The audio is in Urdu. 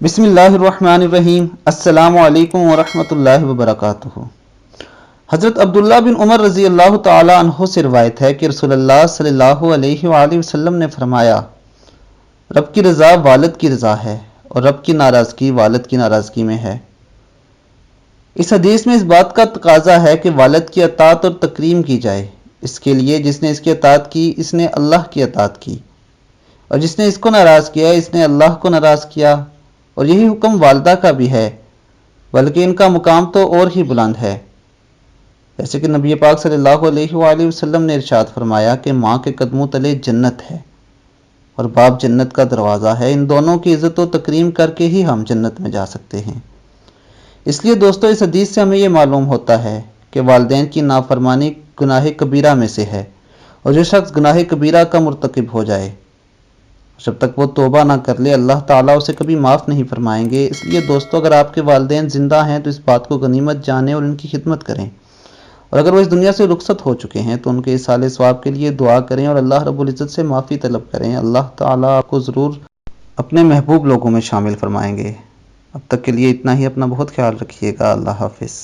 بسم اللہ الرحمن الرحیم۔ السلام علیکم ورحمۃ اللہ وبرکاتہ۔ حضرت عبداللہ بن عمر رضی اللہ تعالی عنہ سے روایت ہے کہ رسول اللہ صلی اللہ علیہ وآلہ وسلم نے فرمایا، رب کی رضا والد کی رضا ہے اور رب کی ناراضگی والد کی ناراضگی میں ہے۔ اس حدیث میں اس بات کا تقاضا ہے کہ والد کی اطاعت اور تکریم کی جائے، اس کے لیے جس نے اس کی اطاعت کی اس نے اللہ کی اطاعت کی، اور جس نے اس کو ناراض کیا اس نے اللہ کو ناراض کیا۔ اور یہی حکم والدہ کا بھی ہے، بلکہ ان کا مقام تو اور ہی بلند ہے، جیسے کہ نبی پاک صلی اللہ علیہ وآلہ وسلم نے ارشاد فرمایا کہ ماں کے قدموں تلے جنت ہے اور باپ جنت کا دروازہ ہے، ان دونوں کی عزت و تکریم کر کے ہی ہم جنت میں جا سکتے ہیں۔ اس لیے دوستو، اس حدیث سے ہمیں یہ معلوم ہوتا ہے کہ والدین کی نافرمانی گناہ کبیرہ میں سے ہے، اور جو شخص گناہ کبیرہ کا مرتکب ہو جائے، جب تک وہ توبہ نہ کر لے اللہ تعالیٰ اسے کبھی معاف نہیں فرمائیں گے۔ اس لیے دوستو، اگر آپ کے والدین زندہ ہیں تو اس بات کو غنیمت جانیں اور ان کی خدمت کریں، اور اگر وہ اس دنیا سے رخصت ہو چکے ہیں تو ان کے ایصال ثواب کے لیے دعا کریں اور اللہ رب العزت سے معافی طلب کریں۔ اللہ تعالیٰ آپ کو ضرور اپنے محبوب لوگوں میں شامل فرمائیں گے۔ اب تک کے لیے اتنا ہی، اپنا بہت خیال رکھیے گا۔ اللہ حافظ۔